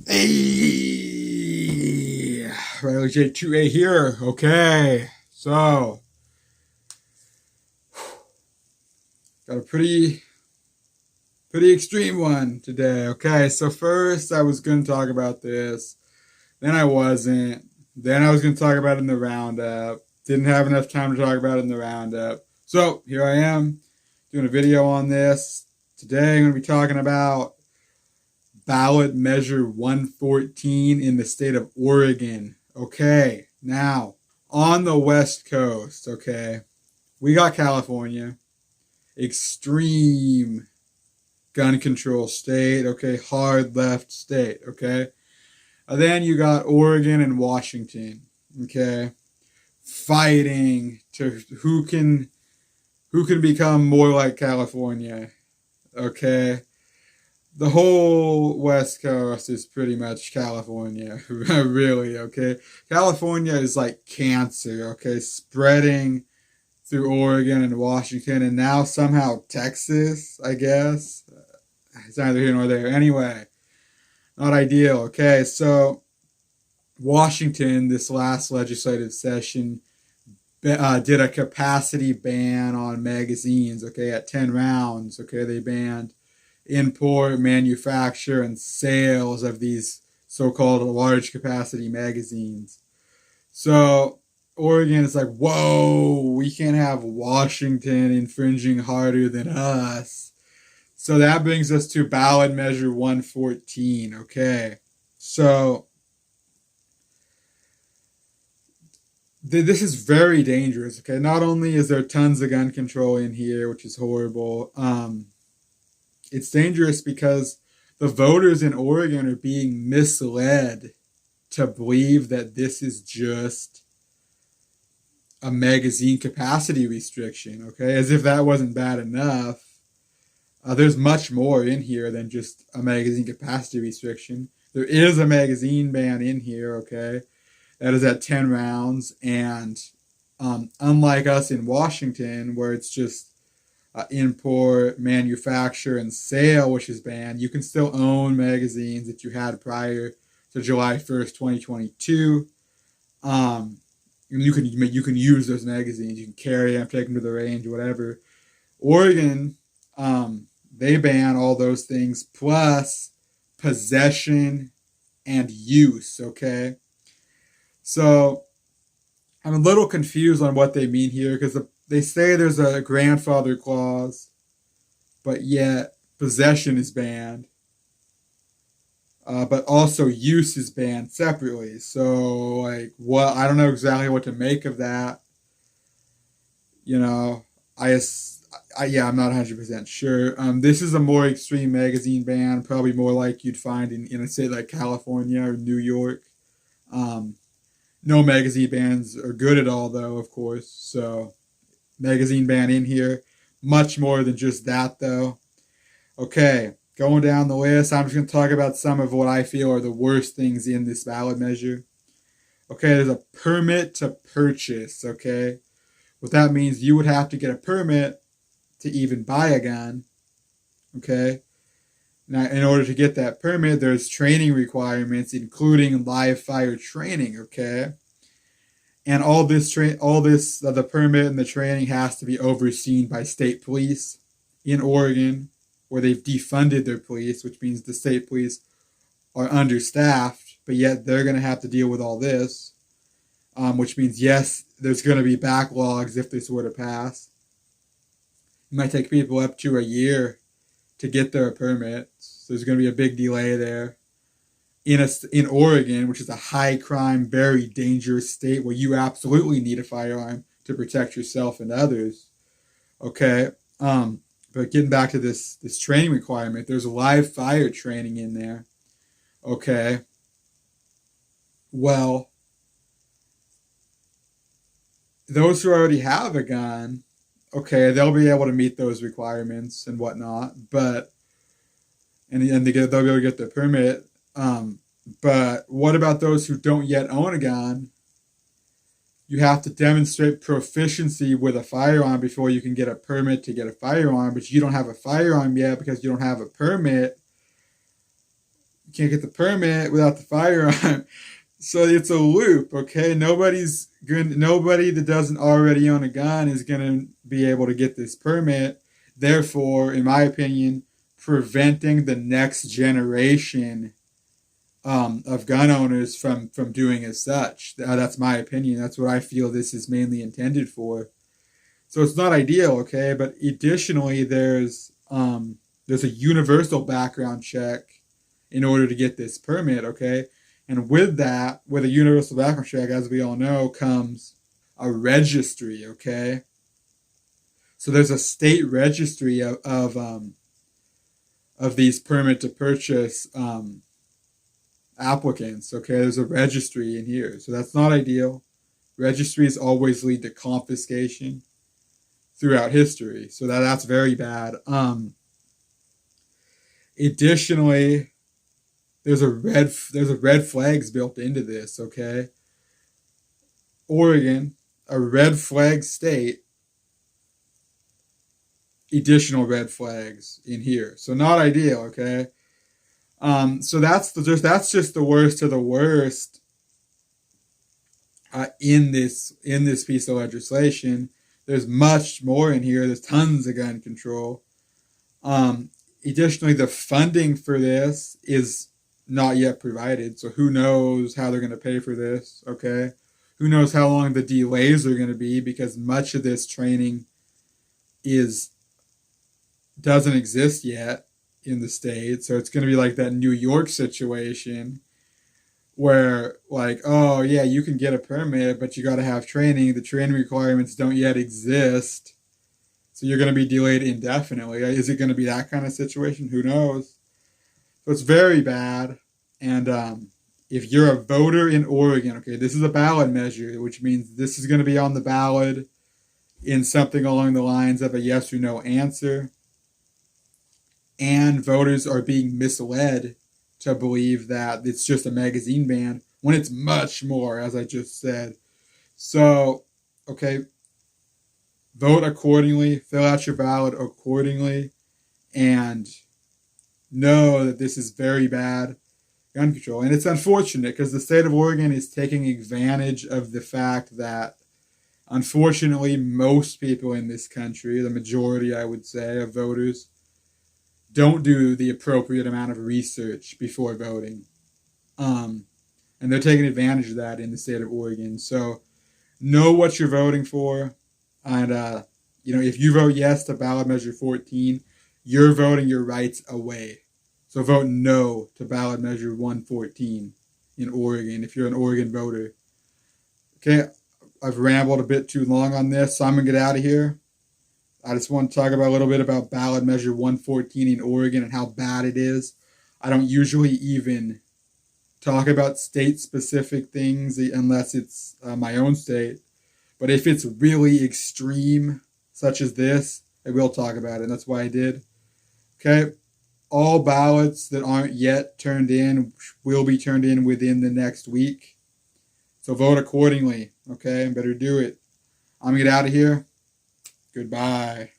Hey, Riley J2A here. Okay, so got a pretty extreme one today. Okay, so first I was going to talk about this, then I wasn't, then I was going to talk about it in the roundup. Didn't have enough time to talk about it in the roundup. So here I am doing a video on this. Today I'm going to be talking about ballot measure 114 in the state of Oregon. Okay, now on the West Coast, okay, we got California, extreme gun control state, okay, hard left state, okay. And then you got Oregon and Washington, okay, fighting to who can become more like California, okay. The whole West Coast is pretty much California, really, okay? California is like cancer, okay? Spreading through Oregon and Washington, and now somehow Texas, I guess. It's neither here nor there. Anyway, not ideal, okay? So, Washington, this last legislative session, did a capacity ban on magazines, okay, at 10 rounds, okay? They banned import, manufacture, and sales of these so-called large capacity magazines. So Oregon is like, whoa, we can't have Washington infringing harder than us. So that brings us to ballot measure 114. Okay. So this is very dangerous. Okay. Not only is there tons of gun control in here, which is horrible, it's dangerous because the voters in Oregon are being misled to believe that this is just a magazine capacity restriction, okay? As if that wasn't bad enough. There's much more in here than just a magazine capacity restriction. There is a magazine ban in here, okay? That is at 10 rounds. And unlike us in Washington, where it's just import, manufacture, and sale, which is banned, you can still own magazines that you had prior to July 1st, 2022. You can use those magazines. You can carry them, take them to the range, whatever. Oregon, they ban all those things plus possession and use. Okay, so I'm a little confused on what they mean here because they say there's a grandfather clause, but yet possession is banned. But also use is banned separately. So, like, what? I don't know exactly what to make of that. You know, yeah, I'm not 100% sure. This is a more extreme magazine ban, probably more like you'd find in a state like California or New York. No magazine bans are good at all, though, of course. So, magazine ban in here. Much more than just that, though. Okay, going down the list, I'm just going to talk about some of what I feel are the worst things in this ballot measure. Okay, there's a permit to purchase, okay? What that means, you would have to get a permit to even buy a gun, okay? Now, in order to get that permit, there's training requirements, including live fire training, okay? And the permit and the training has to be overseen by state police in Oregon, where they've defunded their police, which means the state police are understaffed, but yet they're going to have to deal with all this, which means, yes, there's going to be backlogs if this were to pass. It might take people up to a year to get their permits. There's going to be a big delay there. In Oregon, which is a high crime, very dangerous state where you absolutely need a firearm to protect yourself and others. Okay, but getting back to this training requirement, there's live fire training in there. Okay, well, those who already have a gun, okay, they'll be able to meet those requirements and whatnot, but they'll be able to get their permit. But what about those who don't yet own a gun? You have to demonstrate proficiency with a firearm before you can get a permit to get a firearm, but you don't have a firearm yet because you don't have a permit. you can't get the permit without the firearm. So it's a loop, okay? Nobody that doesn't already own a gun is gonna be able to get this permit. Therefore, in my opinion, preventing the next generation of gun owners from doing as such. That's my opinion. That's what I feel this is mainly intended for. So it's not ideal, okay? But additionally, there's a universal background check in order to get this permit, okay? And with that, with a universal background check, as we all know, comes a registry, okay? So there's a state registry of these permit to purchase applicants, okay? There's a registry in here. So that's not ideal. Registries always lead to confiscation throughout history. So that's very bad. Additionally, there's a red flags built into this, okay? Oregon, a red flag state, additional red flags in here. So not ideal, okay? So that's just the worst of the worst in this piece of legislation. There's much more in here. There's tons of gun control. Additionally, the funding for this is not yet provided. So who knows how they're going to pay for this, okay? Who knows how long the delays are going to be, because much of this training doesn't exist yet in the state. So it's going to be like that New York situation where, like, oh yeah, you can get a permit, but you got to have training. The training requirements don't yet exist. So you're going to be delayed indefinitely. Is it going to be that kind of situation? Who knows? So it's very bad. And if you're a voter in Oregon, okay, this is a ballot measure, which means this is going to be on the ballot in something along the lines of a yes or no answer. And voters are being misled to believe that it's just a magazine ban when it's much more, as I just said. So, okay, vote accordingly, fill out your ballot accordingly, and know that this is very bad gun control. And it's unfortunate because the state of Oregon is taking advantage of the fact that, unfortunately, most people in this country, the majority, I would say, of voters, don't do the appropriate amount of research before voting. And they're taking advantage of that in the state of Oregon. So know what you're voting for. And, if you vote yes to ballot measure 14, you're voting your rights away. So vote no to ballot measure 114 in Oregon if you're an Oregon voter. Okay, I've rambled a bit too long on this, so I'm going to get out of here. I just want to talk about a little bit about ballot measure 114 in Oregon and how bad it is. I don't usually even talk about state-specific things unless it's my own state. But if it's really extreme, such as this, I will talk about it, and that's why I did. Okay, all ballots that aren't yet turned in will be turned in within the next week. So vote accordingly, okay? Better do it. I'm going to get out of here. Goodbye.